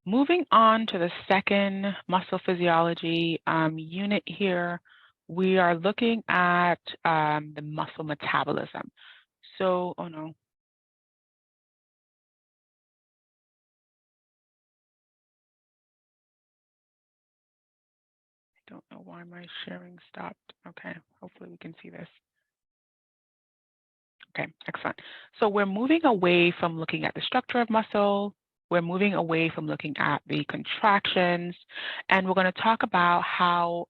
Moving on to the second muscle physiology unit here, we are looking at the muscle metabolism. So, oh no. I don't know why my sharing stopped. Okay, hopefully we can see this. Okay, excellent. So we're moving away from looking at the structure of muscle. We're moving away from looking at the contractions, and we're going to talk about how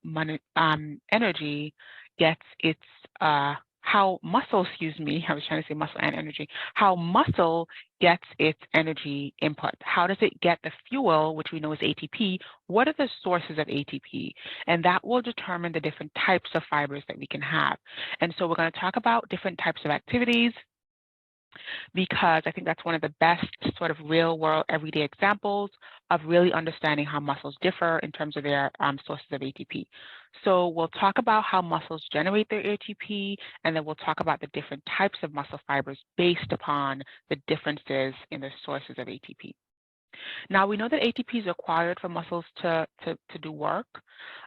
energy gets its, how muscle, excuse me, I was trying to say muscle and energy, how muscle gets its energy input. How does it get the fuel, which we know is ATP? What are the sources of ATP? And that will determine the different types of fibers that we can have. And so we're going to talk about different types of activities, because I think that's one of the best sort of real world everyday examples of really understanding how muscles differ in terms of their sources of ATP. So we'll talk about how muscles generate their ATP, and then we'll talk about the different types of muscle fibers based upon the differences in the sources of ATP. Now, we know that ATP is required for muscles to do work.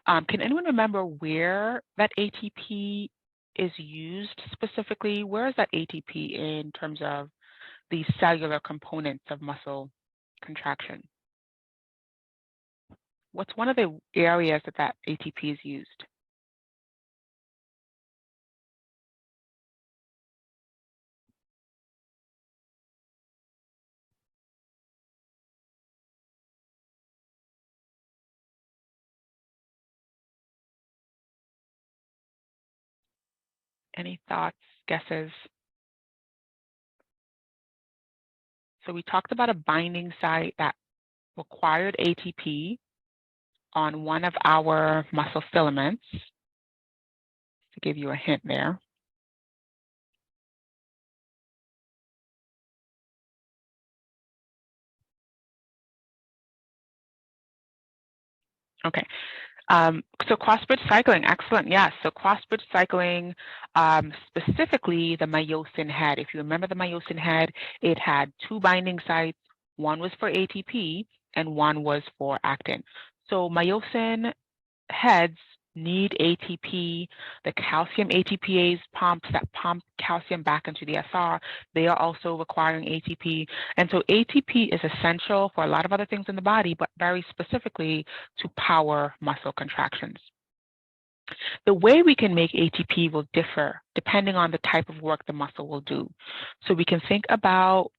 Can anyone remember where that ATP is used specifically? Where is that ATP in terms of the cellular components of muscle contraction? What's one of the areas that that ATP is used? Any thoughts, guesses? So we talked about a binding site that required ATP on one of our muscle filaments, to give you a hint there. Okay. So cross-bridge cycling, excellent. Yes, so cross-bridge cycling, specifically the myosin head. If you remember the myosin head, it had two binding sites. One was for ATP and one was for actin. So myosin heads need ATP. The calcium ATPase pumps that pump calcium back into the SR, they are also requiring ATP. And so ATP is essential for a lot of other things in the body, but very specifically to power muscle contractions. The way we can make ATP will differ depending on the type of work the muscle will do. So we can think about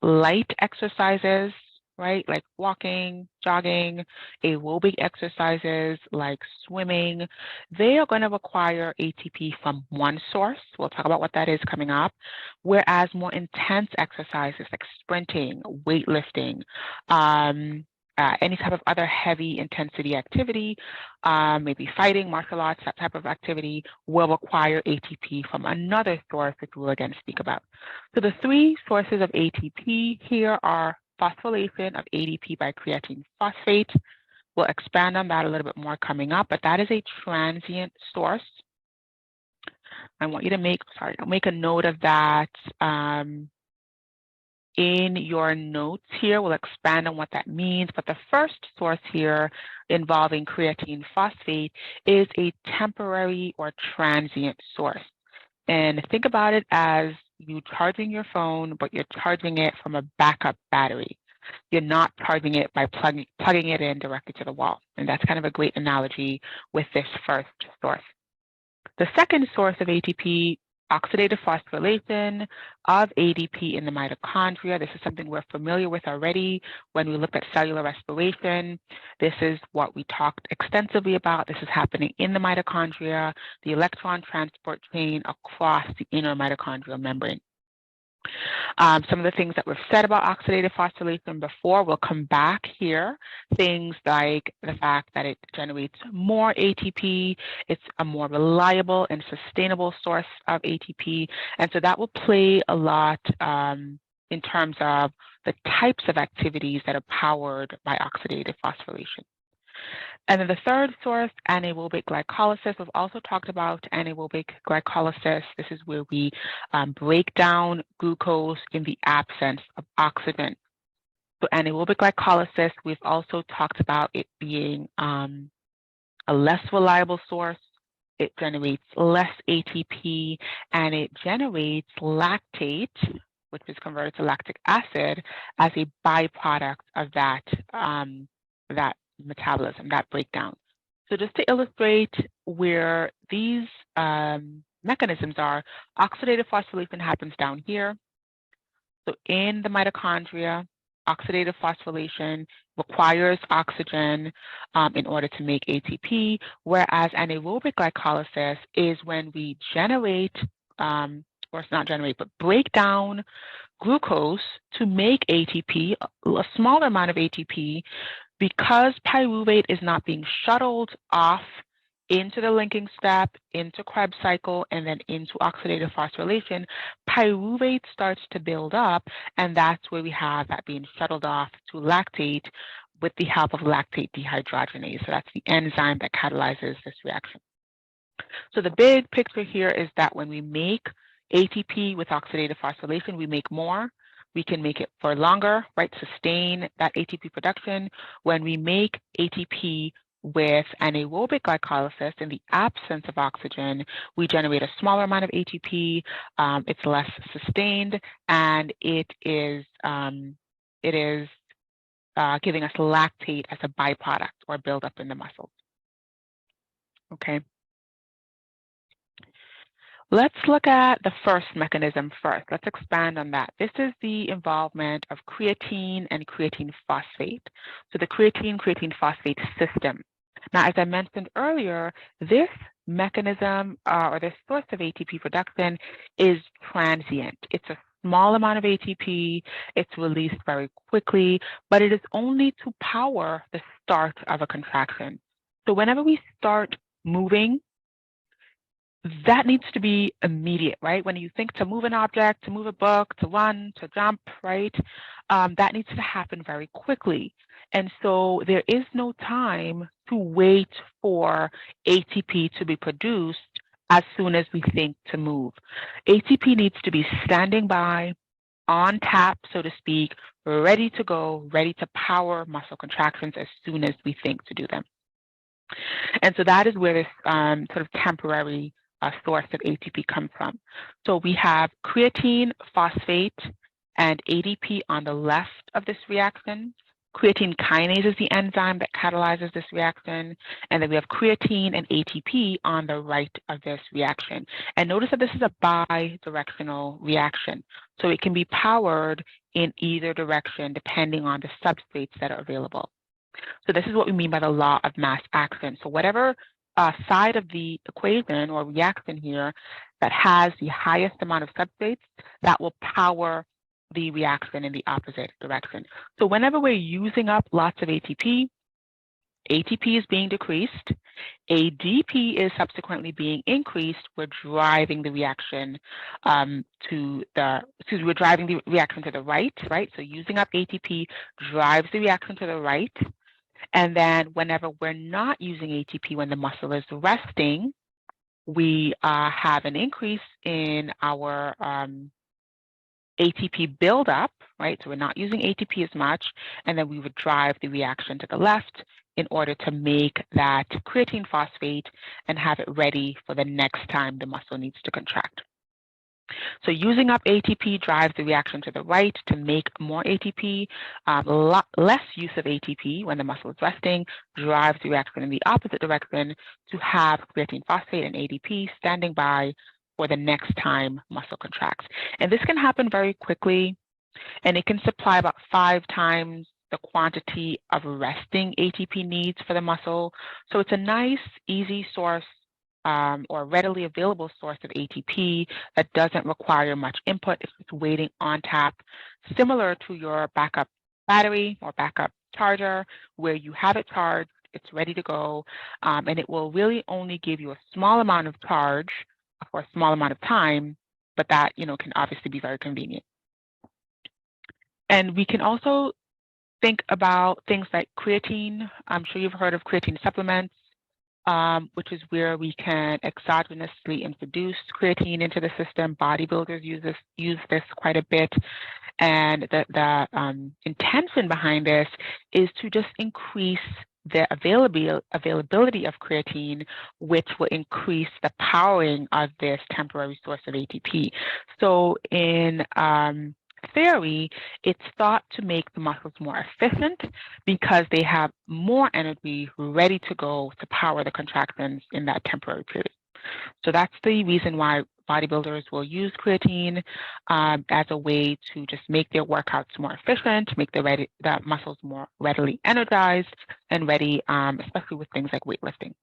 light exercises, right? Like walking, jogging, aerobic exercises like swimming. They are going to require ATP from one source. We'll talk about what that is coming up. Whereas more intense exercises like sprinting, weightlifting, any type of other heavy intensity activity, maybe fighting, martial arts, that type of activity will require ATP from another source, which we'll again speak about. So the three sources of ATP here are phosphorylation of ADP by creatine phosphate. We'll expand on that a little bit more coming up, but that is a transient source. I want you to make a note of that in your notes here. We'll expand on what that means, but the first source here involving creatine phosphate is a temporary or transient source. And think about it as you charging your phone, but you're charging it from a backup battery. You're not charging it by plugging it in directly to the wall. And that's kind of a great analogy with this first source. The second source of ATP, oxidative phosphorylation of ADP in the mitochondria. This is something we're familiar with already when we looked at cellular respiration. This is what we talked extensively about. This is happening in the mitochondria, the electron transport chain across the inner mitochondrial membrane. Some of the things that we've said about oxidative phosphorylation before will come back here. Things like the fact that it generates more ATP, it's a more reliable and sustainable source of ATP, and so that will play a lot in terms of the types of activities that are powered by oxidative phosphorylation. And then the third source, anaerobic glycolysis. We've also talked about anaerobic glycolysis. This is where we break down glucose in the absence of oxygen. So anaerobic glycolysis, we've also talked about it being a less reliable source. It generates less ATP, and it generates lactate, which is converted to lactic acid, as a byproduct of that, that metabolism, that breakdown. So just to illustrate where these mechanisms are, oxidative phosphorylation happens down here. So in the mitochondria, oxidative phosphorylation requires oxygen in order to make ATP, whereas anaerobic glycolysis is when we generate, or it's not generate, but break down glucose to make ATP, a smaller amount of ATP, because pyruvate is not being shuttled off into the linking step, into Krebs cycle, and then into oxidative phosphorylation, pyruvate starts to build up, and that's where we have that being shuttled off to lactate with the help of lactate dehydrogenase. So that's the enzyme that catalyzes this reaction. So the big picture here is that when we make ATP with oxidative phosphorylation, we make more. We can make it for longer, right? Sustain that ATP production. When we make ATP with anaerobic glycolysis, in the absence of oxygen, we generate a smaller amount of ATP. It's less sustained, and it is giving us lactate as a byproduct or buildup in the muscles. Okay. Let's look at the first mechanism first. Let's expand on that. This is the involvement of creatine and creatine phosphate. So the creatine phosphate system. Now, as I mentioned earlier, this mechanism or this source of ATP production is transient. It's a small amount of ATP. It's released very quickly, but it is only to power the start of a contraction. So whenever we start moving, that needs to be immediate, right? When you think to move an object, to move a book, to run, to jump, right? That needs to happen very quickly. And so there is no time to wait for ATP to be produced as soon as we think to move. ATP needs to be standing by, on tap, so to speak, ready to go, ready to power muscle contractions as soon as we think to do them. And so that is where this sort of temporary source of ATP comes from. So we have creatine, phosphate, and ADP on the left of this reaction. Creatine kinase is the enzyme that catalyzes this reaction. And then we have creatine and ATP on the right of this reaction. And notice that this is a bidirectional reaction. So it can be powered in either direction depending on the substrates that are available. So this is what we mean by the law of mass action. So whatever side of the equation or reaction here that has the highest amount of substrates, that will power the reaction in the opposite direction. So whenever we're using up lots of ATP, ATP is being decreased, ADP is subsequently being increased. We're driving the reaction we're driving the reaction to the right, right? So using up ATP drives the reaction to the right. And then whenever we're not using ATP, when the muscle is resting, we have an increase in our ATP buildup, right? So we're not using ATP as much, and then we would drive the reaction to the left in order to make that creatine phosphate and have it ready for the next time the muscle needs to contract. So using up ATP drives the reaction to the right to make more ATP. Less use of ATP when the muscle is resting drives the reaction in the opposite direction to have creatine phosphate and ADP standing by for the next time muscle contracts. And this can happen very quickly, and it can supply about 5 times the quantity of resting ATP needs for the muscle. So it's a nice, easy source or readily available source of ATP that doesn't require much input. It's just waiting on tap, similar to your backup battery or backup charger, where you have it charged, it's ready to go, and it will really only give you a small amount of charge for a small amount of time, but that can obviously be very convenient. And we can also think about things like creatine. I'm sure you've heard of creatine supplements. which is where we can exogenously introduce creatine into the system. Bodybuilders use this quite a bit. And the intention behind this is to just increase the availability of creatine, which will increase the powering of this temporary source of ATP. So in theory, it's thought to make the muscles more efficient because they have more energy ready to go to power the contractions in that temporary period. So that's the reason why bodybuilders will use creatine as a way to just make their workouts more efficient, make the muscles more readily energized and ready, especially with things like weightlifting.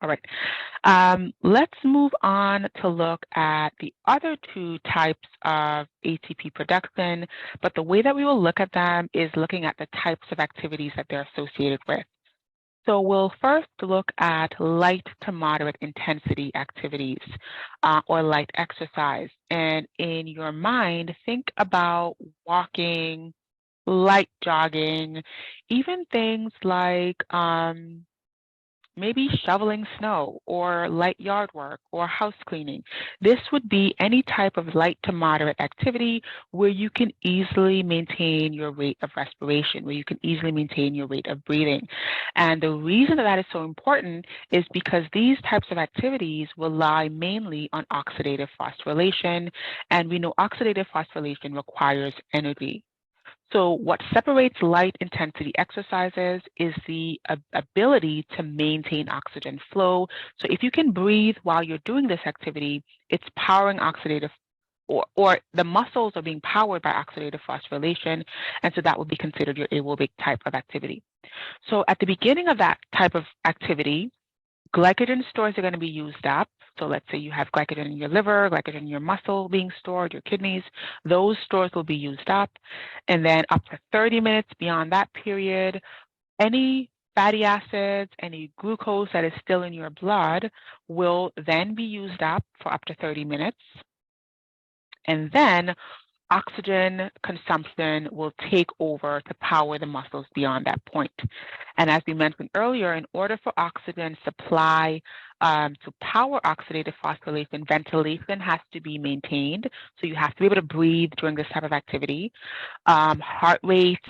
All right, let's move on to look at the other two types of ATP production, but the way that we will look at them is looking at the types of activities that they're associated with. So we'll first look at light to moderate intensity activities or light exercise. And in your mind, think about walking, light jogging, even things like maybe shoveling snow or light yard work or house cleaning. This would be any type of light to moderate activity where you can easily maintain your rate of respiration, where you can easily maintain your rate of breathing. And the reason that is so important is because these types of activities rely mainly on oxidative phosphorylation, and we know oxidative phosphorylation requires energy. So what separates light intensity exercises is the ability to maintain oxygen flow. So if you can breathe while you're doing this activity, it's powering oxidative, or the muscles are being powered by oxidative phosphorylation, and so that would be considered your aerobic type of activity. So at the beginning of that type of activity, glycogen stores are going to be used up. So let's say you have glycogen in your liver, glycogen in your muscle being stored, your kidneys, those stores will be used up. And then up to 30 minutes beyond that period, any fatty acids, any glucose that is still in your blood will then be used up for up to 30 minutes. And then oxygen consumption will take over to power the muscles beyond that point. And as we mentioned earlier, in order for oxygen supply to power oxidative phosphorylation, ventilation has to be maintained. So you have to be able to breathe during this type of activity. Heart rate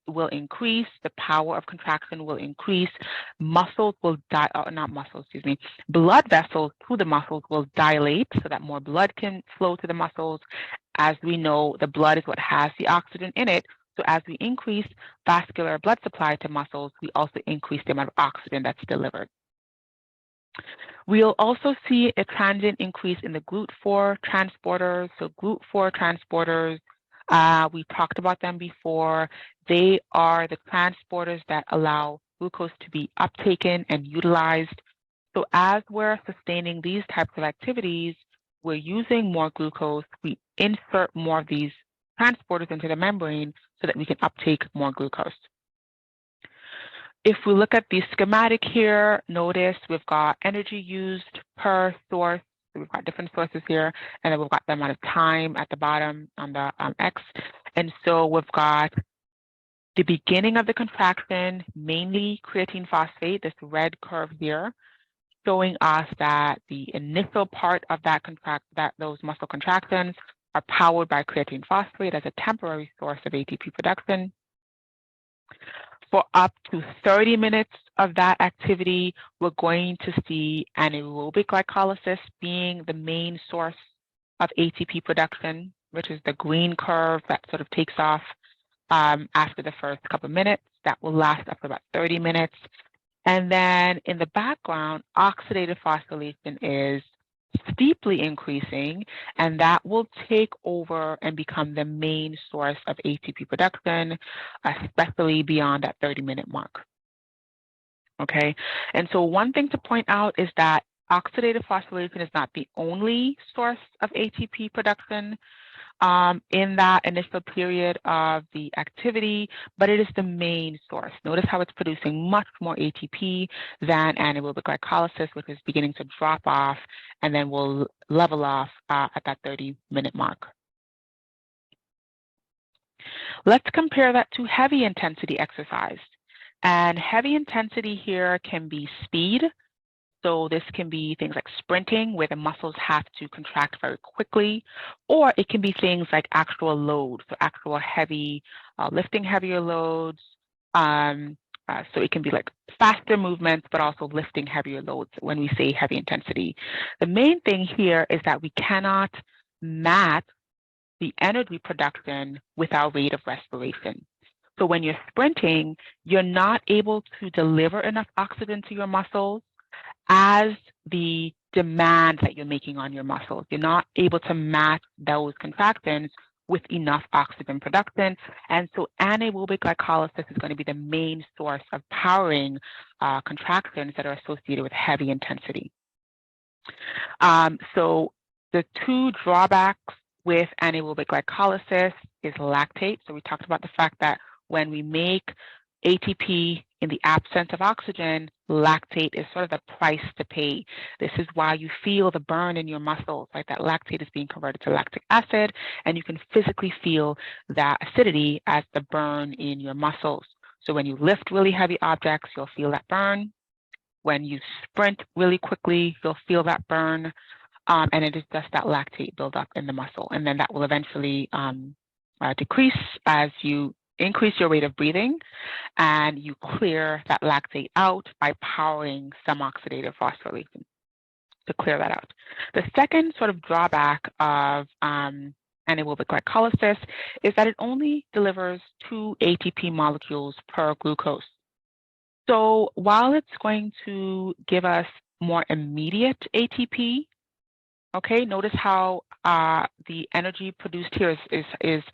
will increase, the power of contraction will increase, muscles will blood vessels to the muscles will dilate so that more blood can flow to the muscles. As we know, the blood is what has the oxygen in it. So as we increase vascular blood supply to muscles, we also increase the amount of oxygen that's delivered. We'll also see a transient increase in the GLUT4 transporters. So GLUT4 transporters, we talked about them before. They are the transporters that allow glucose to be uptaken and utilized. So as we're sustaining these types of activities, we're using more glucose, we insert more of these transporters into the membrane so that we can uptake more glucose. If we look at the schematic here, notice we've got energy used per source. So we've got different sources here, and then we've got the amount of time at the bottom on the X. And so we've got the beginning of the contraction, mainly creatine phosphate, this red curve here, showing us that the initial part of those muscle contractions are powered by creatine phosphate as a temporary source of ATP production. For up to 30 minutes of that activity, we're going to see anaerobic glycolysis being the main source of ATP production, which is the green curve that sort of takes off after the first couple of minutes. That will last up to about 30 minutes. And then in the background, oxidative phosphorylation is steeply increasing, and that will take over and become the main source of ATP production, especially beyond that 30-minute mark. Okay, and so one thing to point out is that oxidative phosphorylation is not the only source of ATP production in that initial period of the activity, but it is the main source. Notice how it's producing much more ATP than anaerobic glycolysis, which is beginning to drop off and then will level off at that 30-minute mark. Let's compare that to heavy intensity exercise. And heavy intensity here can be speed. So this can be things like sprinting, where the muscles have to contract very quickly, or it can be things like actual load, so actual heavy, lifting heavier loads. So it can be like faster movements, but also lifting heavier loads when we say heavy intensity. The main thing here is that we cannot match the energy production with our rate of respiration. So when you're sprinting, you're not able to deliver enough oxygen to your muscles as the demand that you're making on your muscles. You're not able to match those contractions with enough oxygen production. And so anaerobic glycolysis is going to be the main source of powering contractions that are associated with heavy intensity. So the two drawbacks with anaerobic glycolysis is lactate. So we talked about the fact that when we make ATP in the absence of oxygen, lactate is sort of the price to pay. This is why you feel the burn in your muscles, right? That lactate is being converted to lactic acid, and you can physically feel that acidity as the burn in your muscles. So when you lift really heavy objects, you'll feel that burn. When you sprint really quickly, you'll feel that burn, and it is just that lactate buildup in the muscle. And then that will eventually decrease as you increase your rate of breathing and you clear that lactate out by powering some oxidative phosphorylation to clear that out. The second sort of drawback of anaerobic glycolysis is that it only delivers 2 ATP molecules per glucose. So while it's going to give us more immediate ATP, okay, notice how the energy produced here is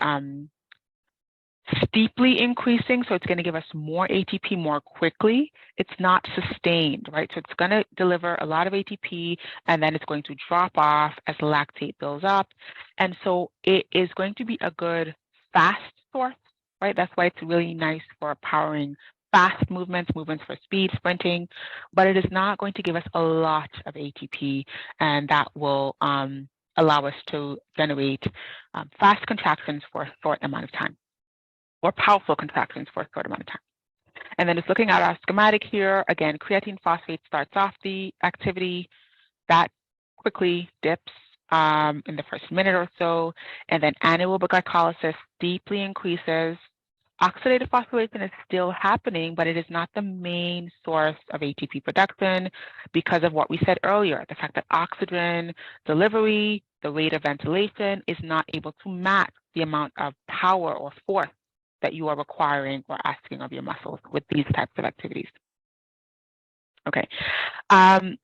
steeply increasing, so it's going to give us more ATP more quickly. It's not sustained, right? So it's going to deliver a lot of ATP, and then it's going to drop off as lactate builds up. And so it is going to be a good fast source, right? That's why it's really nice for powering fast movements for speed, sprinting, but it is not going to give us a lot of ATP, and that will allow us to generate fast contractions for a short amount of time, or powerful contractions for a short amount of time. And then just looking at our schematic here, again, creatine phosphate starts off the activity. That quickly dips in the first minute or so, and then anaerobic glycolysis deeply increases. Oxidative phosphorylation is still happening, but it is not the main source of ATP production because of what we said earlier, the fact that oxygen delivery, the rate of ventilation is not able to match the amount of power or force that you are requiring or asking of your muscles with these types of activities. Okay,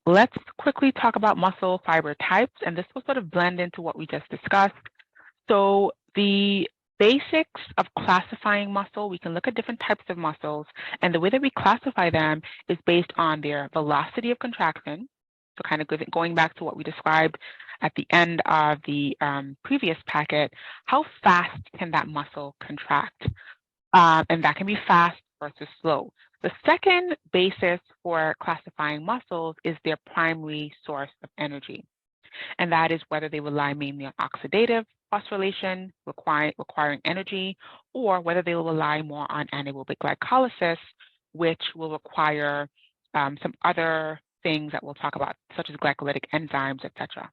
let's quickly talk about muscle fiber types, and this will sort of blend into what we just discussed. So the basics of classifying muscle, we can look at different types of muscles, and the way that we classify them is based on their velocity of contraction. So kind of going back to what we described at the end of the previous packet, how fast can that muscle contract? And that can be fast versus slow. The second basis for classifying muscles is their primary source of energy, and that is whether they rely mainly on oxidative phosphorylation, requiring energy, or whether they will rely more on anaerobic glycolysis, which will require some other things that we'll talk about, such as glycolytic enzymes, etc.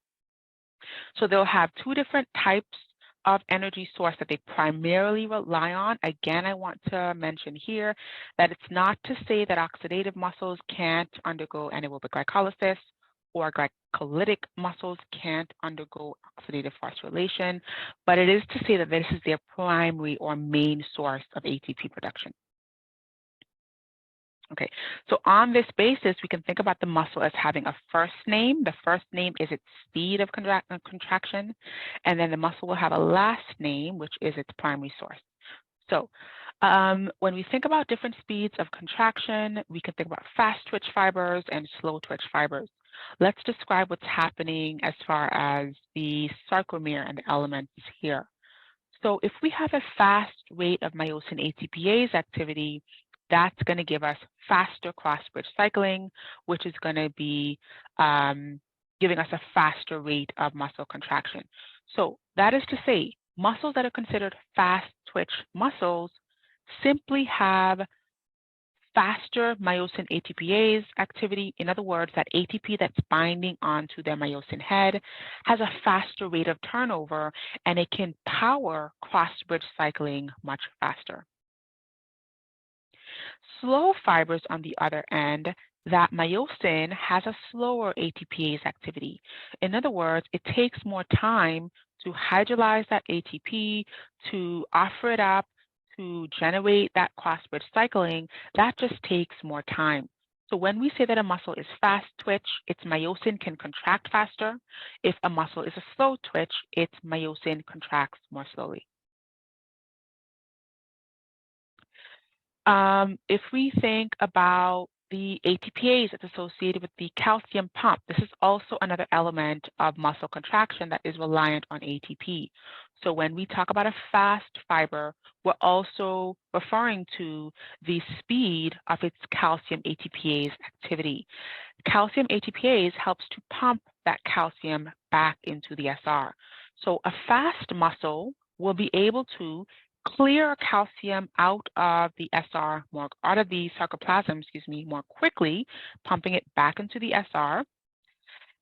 So they'll have two different types of energy source that they primarily rely on. Again, I want to mention here that it's not to say that oxidative muscles can't undergo anaerobic glycolysis or glycolytic muscles can't undergo oxidative phosphorylation, but it is to say that this is their primary or main source of ATP production. Okay, so on this basis, we can think about the muscle as having a first name. The first name is its speed of contraction, and then the muscle will have a last name, which is its primary source. So when we think about different speeds of contraction, we can think about fast twitch fibers and slow twitch fibers. Let's describe what's happening as far as the sarcomere and the elements here. So if we have a fast rate of myosin ATPase activity, that's going to give us faster cross-bridge cycling, which is going to be giving us a faster rate of muscle contraction. So that is to say, muscles that are considered fast twitch muscles simply have faster myosin ATPase activity. In other words, that ATP that's binding onto their myosin head has a faster rate of turnover, and it can power cross-bridge cycling much faster. Slow fibers, on the other end, that myosin has a slower ATPase activity. In other words, it takes more time to hydrolyze that ATP, to offer it up, to generate that cross-bridge cycling. That just takes more time. So when we say that a muscle is fast twitch, its myosin can contract faster. If a muscle is a slow twitch, its myosin contracts more slowly. If we think about the ATPase that's associated with the calcium pump, this is also another element of muscle contraction that is reliant on ATP. So when we talk about a fast fiber, we're also referring to the speed of its calcium ATPase activity. Calcium ATPase helps to pump that calcium back into the SR. So a fast muscle will be able to clear calcium out of the SR, out of the sarcoplasm, more quickly, pumping it back into the SR.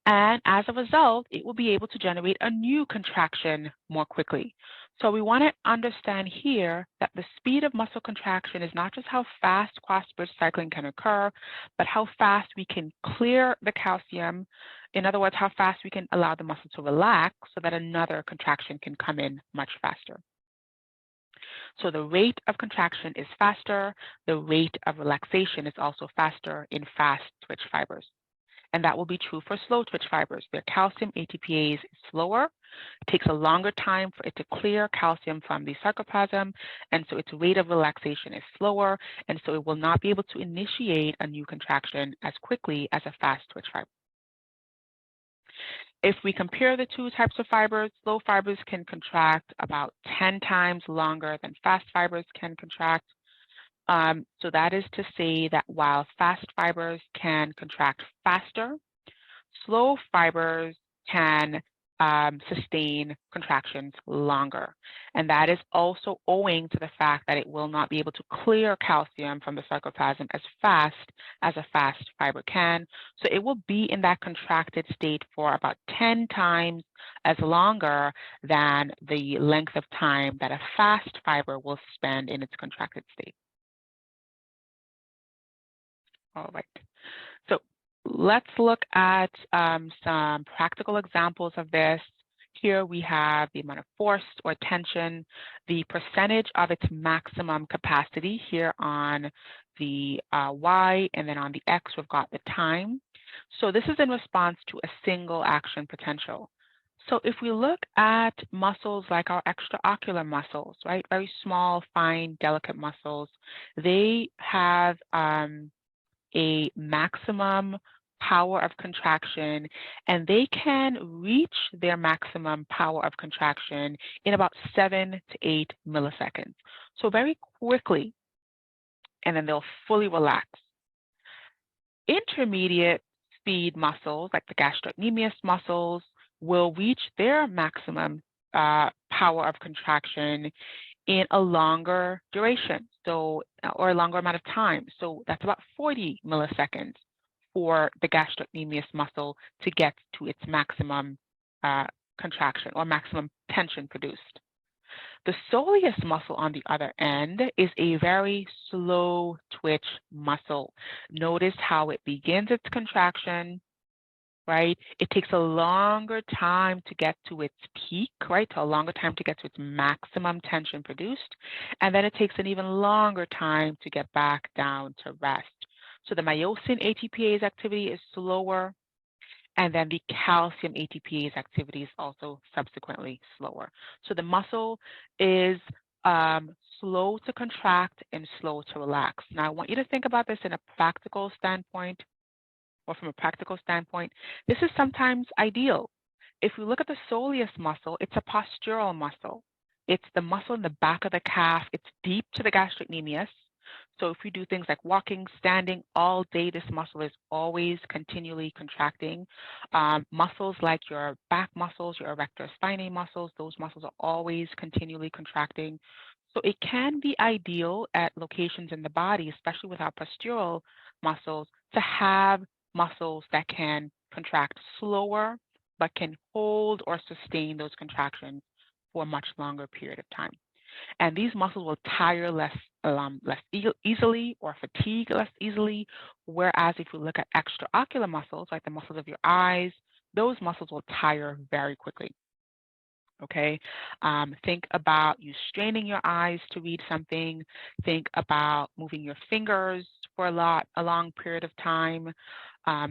And as a result, it will be able to generate a new contraction more quickly. So we want to understand here that the speed of muscle contraction is not just how fast cross-bridge cycling can occur, but how fast we can clear the calcium. In other words, how fast we can allow the muscle to relax so that another contraction can come in much faster. So the rate of contraction is faster. The rate of relaxation is also faster in fast twitch fibers. And that will be true for slow twitch fibers. Their calcium ATPase is slower. It takes a longer time for it to clear calcium from the sarcoplasm, and so its rate of relaxation is slower, and so it will not be able to initiate a new contraction as quickly as a fast twitch fiber. If we compare the two types of fibers, slow fibers can contract about 10 times longer than fast fibers can contract. So that is to say that while fast fibers can contract faster, slow fibers can sustain contractions longer. And that is also owing to the fact that it will not be able to clear calcium from the sarcoplasm as fast as a fast fiber can. So it will be in that contracted state for about 10 times as longer than the length of time that a fast fiber will spend in its contracted state. All right. So let's look at some practical examples of this. Here we have the amount of force or tension, the percentage of its maximum capacity here on the Y, and then on the X we've got the time. So this is in response to a single action potential. So if we look at muscles like our extraocular muscles, right, very small, fine, delicate muscles, they have a maximum power of contraction, and they can reach their maximum power of contraction in about 7 to 8 milliseconds. So very quickly, and then they'll fully relax. Intermediate speed muscles, like the gastrocnemius muscles, will reach their maximum power of contraction in a longer duration, so or a longer amount of time. So that's about 40 milliseconds for the gastrocnemius muscle to get to its maximum contraction or maximum tension produced. The soleus muscle, on the other end, is a very slow twitch muscle. Notice how it begins its contraction, right? It takes a longer time to get to its peak, right? A longer time to get to its maximum tension produced. And then it takes an even longer time to get back down to rest. So the myosin ATPase activity is slower, and then the calcium ATPase activity is also subsequently slower. So the muscle is slow to contract and slow to relax. Now, I want you to think about this in a practical standpoint, or from a practical standpoint. This is sometimes ideal. If we look at the soleus muscle, it's a postural muscle. It's the muscle in the back of the calf. It's deep to the gastrocnemius. So if we do things like walking, standing all day, this muscle is always continually contracting. Muscles like your back muscles, your erector spinae muscles, those muscles are always continually contracting. So it can be ideal at locations in the body, especially with our postural muscles, to have muscles that can contract slower, but can hold or sustain those contractions for a much longer period of time. And these muscles will tire easily or fatigue less easily. Whereas if you look at extraocular muscles, like the muscles of your eyes, those muscles will tire very quickly. Okay, think about you straining your eyes to read something. Think about moving your fingers for a long period of time.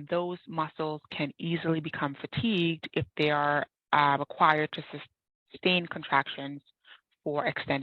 Those muscles can easily become fatigued if they are required to sustain contractions for extended